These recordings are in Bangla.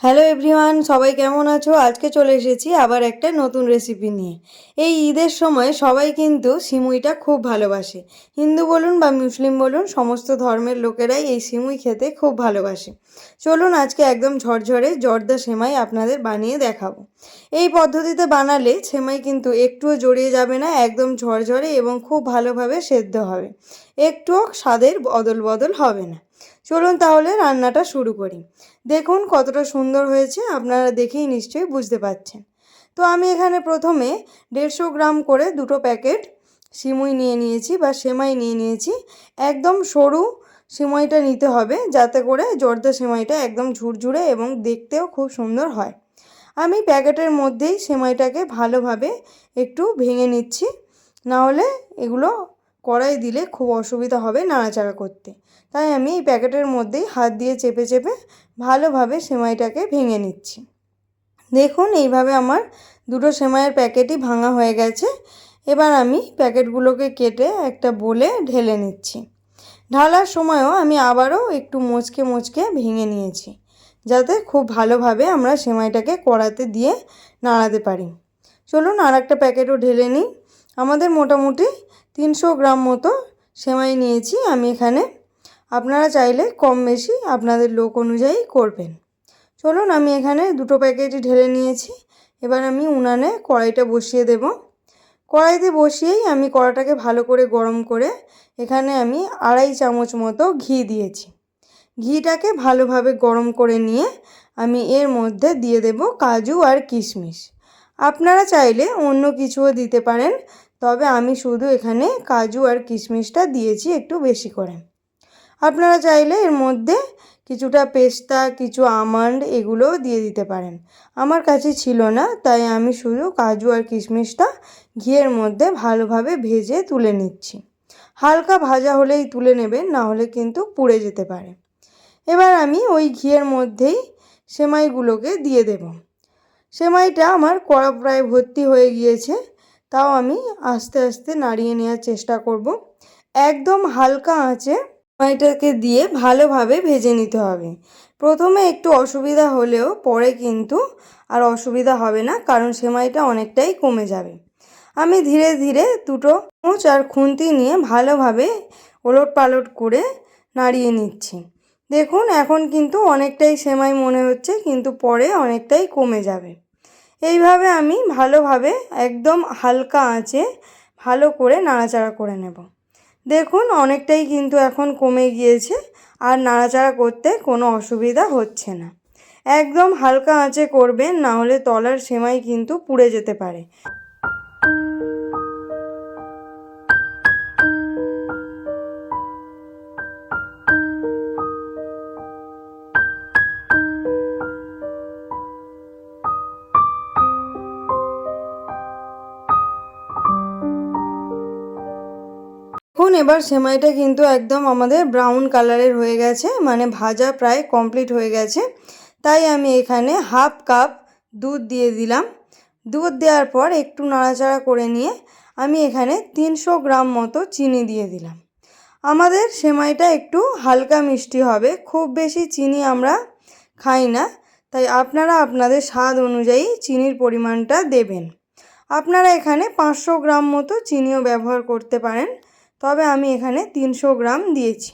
হ্যালো এভরিওয়ান, সবাই কেমন আছো? আজকে চলে এসেছি আবার একটা নতুন রেসিপি নিয়ে। এই ঈদের সময় সবাই কিন্তু সিমুইটা খুব ভালোবাসে। হিন্দু বলুন বা মুসলিম বলুন, সমস্ত ধর্মের লোকেরাই এই সিমুই খেতে খুব ভালোবাসে। চলুন আজকে একদম ঝরঝরে জর্দা সেমাই আপনাদের বানিয়ে দেখাবো। এই পদ্ধতিতে বানালে সেমাই কিন্তু একটুও জড়িয়ে যাবে না, একদম ঝরঝরে এবং খুব ভালোভাবে সেদ্ধ হবে। একটুও স্বাদের অদল বদল হবে না। চলুন তাহলে রান্নাটা শুরু করি। দেখুন কতটা সুন্দর হয়েছে, আপনারা দেখেই নিশ্চয়ই বুঝতে পারছেন। তো আমি এখানে প্রথমে 150 গ্রাম করে দুটো প্যাকেট সিমুই নিয়ে নিয়েছি বা সেমাই নিয়ে নিয়েছি। একদম সরু সিমাইটা নিতে হবে, যাতে করে জর্দা সেমাইটা একদম ঝুরঝুরে এবং দেখতেও খুব সুন্দর হয়। আমি প্যাকেটের মধ্যেই সেমাইটাকে ভালোভাবে একটু ভেঙে নিচ্ছি, নাহলে এগুলো কড়াই দিলে খুব অসুবিধা হবে নাড়াচাড়া করতে। তাই আমি এই প্যাকেটের মধ্যেই হাত দিয়ে চেপে চেপে ভালোভাবে সেমাইটাকে ভেঙে নিচ্ছি। দেখুন এইভাবে আমার দুটো সেমাইয়ের প্যাকেটই ভাঙা হয়ে গেছে। এবার আমি প্যাকেটগুলোকে কেটে একটা বোলে ঢেলে নিচ্ছি। ঢালার সময়ও আমি আবারও একটু মুচকে মুচকে ভেঙে নিয়েছি, যাতে খুব ভালোভাবে আমরা সেমাইটাকে কড়াতে দিয়ে নাড়াতে পারি। চলুন আর একটা প্যাকেটও ঢেলে নিই। আমাদের মোটামুটি 300 গ্রাম মতো সেমাই নিয়েছি আমি এখানে। আপনারা চাইলে কম বেশি আপনাদের লোক অনুযায়ী করবেন। চলুন আমি এখানে দুটো প্যাকেটই ঢেলে নিয়েছি। এবার আমি উনানে কড়াইটা বসিয়ে দেব। কড়াইতে বসিয়েই আমি কড়াটাকে ভালো করে গরম করে এখানে আমি 2.5 চামচ মতো ঘি দিয়েছি। ঘিটাকে ভালোভাবে গরম করে নিয়ে আমি এর মধ্যে দিয়ে দেব কাজু আর কিশমিশ। আপনারা চাইলে অন্য কিছুও দিতে পারেন, তবে আমি শুধু এখানে কাজু আর কিশমিশটা দিয়েছি একটু বেশি করে। আপনারা চাইলে এর মধ্যে কিছুটা পেস্তা, কিছু আমন্ড এগুলোও দিয়ে দিতে পারেন। আমার কাছে ছিল না, তাই আমি শুধু কাজু আর কিশমিশটা ঘিয়ের মধ্যে ভালোভাবে ভেজে তুলে নিচ্ছি। হালকা ভাজা হলেই তুলে নেবেন, না হলে কিন্তু পুড়ে যেতে পারে। এবার আমি ওই ঘিয়ের মধ্যেই সেমাইগুলোকে দিয়ে দেব। সেমাইটা আমার কড়া প্রায় ভর্তি হয়ে গিয়েছে, তাও আমি আস্তে আস্তে নাড়িয়ে নেওয়ার চেষ্টা করব। একদম হালকা আঁচে সেমাইটাকে দিয়ে ভালোভাবে ভেজে নিতে হবে। প্রথমে একটু অসুবিধা হলেও পরে কিন্তু আর অসুবিধা হবে না, কারণ সেমাইটা অনেকটাই কমে যাবে। আমি ধীরে ধীরে দুটো চামচ আর খুন্তি নিয়ে ভালোভাবে ওলট পালট করে নাড়িয়ে নিচ্ছি। দেখুন এখন কিন্তু অনেকটাই সেমাই মনে হচ্ছে, কিন্তু পরে অনেকটাই কমে যাবে। এইভাবে আমি ভালোভাবে একদম হালকা আঁচে ভালো করে নাড়াচাড়া করে নেব। দেখুন অনেকটাই কিন্তু এখন কমে গিয়েছে, আর নাড়াচাড়া করতে কোনো অসুবিধা হচ্ছে না। একদম হালকা আঁচে করবেন, না হলে তলার সেমাই কিন্তু পুড়ে যেতে পারে। দেখুন এবার সেমাইটা কিন্তু একদম আমাদের ব্রাউন কালারের হয়ে গেছে, মানে ভাজা প্রায় কমপ্লিট হয়ে গেছে। তাই আমি এখানে হাফ কাপ দুধ দিয়ে দিলাম। দুধ দেওয়ার পর একটু নাড়াচাড়া করে নিয়ে আমি এখানে 300 গ্রাম মতো চিনি দিয়ে দিলাম। আমাদের সেমাইটা একটু হালকা মিষ্টি হবে, খুব বেশি চিনি আমরা খাই না, তাই আপনারা আপনাদের স্বাদ অনুযায়ী চিনির পরিমাণটা দেবেন। আপনারা এখানে 500 গ্রাম মতো চিনিও ব্যবহার করতে পারেন, তবে আমি এখানে 300 গ্রাম দিয়েছি।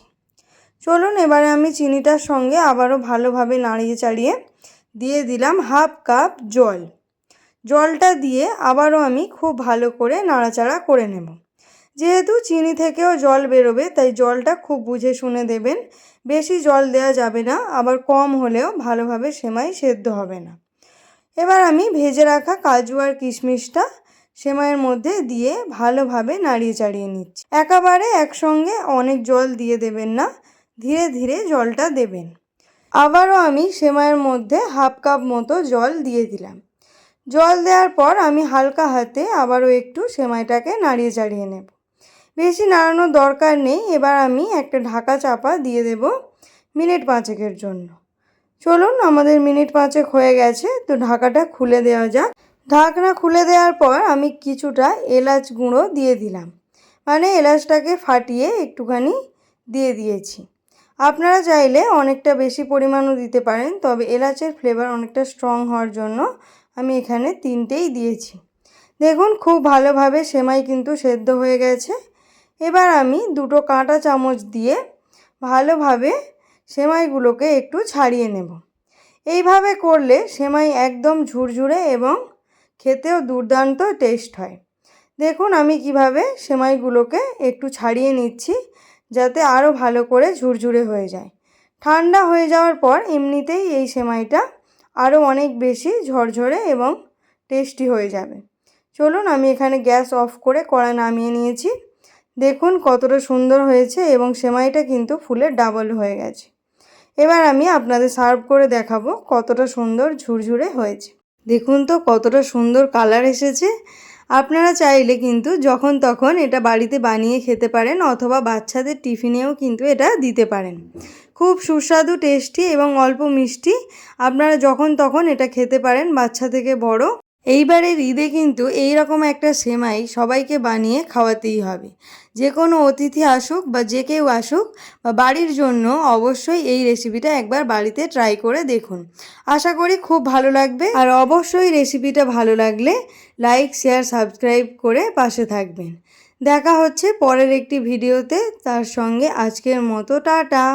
চলুন এবারে আমি চিনিটার সঙ্গে আবারও ভালোভাবে নাড়িয়ে চাড়িয়ে দিয়ে দিলাম হাফ কাপ জল। জলটা দিয়ে আবারও আমি খুব ভালো করে নাড়াচাড়া করে নেব। যেহেতু চিনি থেকেও জল বেরোবে, তাই জলটা খুব বুঝে শুনে দেবেন। বেশি জল দেওয়া যাবে না, আবার কম হলেও ভালোভাবে সেমাই সেদ্ধ হবে না। এবার আমি ভেজে রাখা কাজু আর কিশমিশটা সেমাইয়ের মধ্যে দিয়ে ভালোভাবে নাড়িয়ে চাড়িয়ে নিচ্ছি। একেবারে একসঙ্গে অনেক জল দিয়ে দেবেন না, ধীরে ধীরে জলটা দেবেন। আবারও আমি সেমাইয়ের মধ্যে হাফ কাপ মতো জল দিয়ে দিলাম। জল দেওয়ার পর আমি হালকা হাতে আবারও একটু সেমাইটাকে নাড়িয়ে চাড়িয়ে নেব। বেশি নাড়ানোর দরকার নেই। এবার আমি একটা ঢাকা চাপা দিয়ে দেব মিনিট 5-এর জন্য। চলুন আমাদের মিনিট 5 হয়ে গেছে, তো ঢাকাটা খুলে দেওয়া যাক। ঢাকনা খুলে দেওয়ার পর আমি কিছুটা এলাচ গুঁড়ো দিয়ে দিলাম, মানে এলাচটাকে ফাটিয়ে একটুখানি দিয়ে দিয়েছি। আপনারা চাইলে অনেকটা বেশি পরিমাণও দিতে পারেন, তবে এলাচের ফ্লেভার অনেকটা স্ট্রং হওয়ার জন্য আমি এখানে 3টেই দিয়েছি। দেখুন খুব ভালোভাবে সেমাই কিন্তু সেদ্ধ হয়ে গেছে। এবার আমি 2টো কাঁটা চামচ দিয়ে ভালোভাবে সেমাইগুলোকে একটু ছাড়িয়ে নেব। এইভাবে করলে সেমাই একদম ঝুরঝুরে এবং খেতেও দুর্দান্ত টেস্ট হয়। দেখুন আমি কিভাবে সেমাইগুলোকে একটু ছাড়িয়ে নিচ্ছি, যাতে আরও ভালো করে ঝুরঝুরে হয়ে যায়। ঠান্ডা হয়ে যাওয়ার পর এমনিতেই এই সেমাইটা আরও অনেক বেশি ঝরঝরে এবং টেস্টি হয়ে যাবে। চলুন আমি এখানে গ্যাস অফ করে কড়া নামিয়ে নিয়েছি। দেখুন কতটা সুন্দর হয়েছে এবং সেমাইটা কিন্তু ফুলে ডাবল হয়ে গেছে। এবার আমি আপনাদের সার্ভ করে দেখাবো কতটা সুন্দর ঝুরঝুরে হয়েছে। দেখুন তো কতটা সুন্দর কালার এসেছে। আপনারা চাইলে কিন্তু যখন তখন এটা বাড়িতে বানিয়ে খেতে পারেন, অথবা বাচ্চাদের টিফিনেও কিন্তু এটা দিতে পারেন। খুব সুস্বাদু, টেস্টি এবং অল্প মিষ্টি। আপনারা যখন তখন এটা খেতে পারেন, বাচ্চা থেকে বড়। এইবারের ঈদে কিন্তু এই রকম একটা সেমাই সবাইকে বানিয়ে খাওয়াতেই হবে। যে কোনো অতিথি আসুক বা যে কেউ আসুক বা বাড়ির জন্য অবশ্যই এই রেসিপিটা একবার বাড়িতে ট্রাই করে দেখুন। আশা করি খুব ভালো লাগবে। আর অবশ্যই রেসিপিটা ভালো লাগলে লাইক, শেয়ার, সাবস্ক্রাইব করে পাশে থাকবেন। দেখা হচ্ছে পরের একটি ভিডিওতে। তার সঙ্গে আজকের মতো টাটা।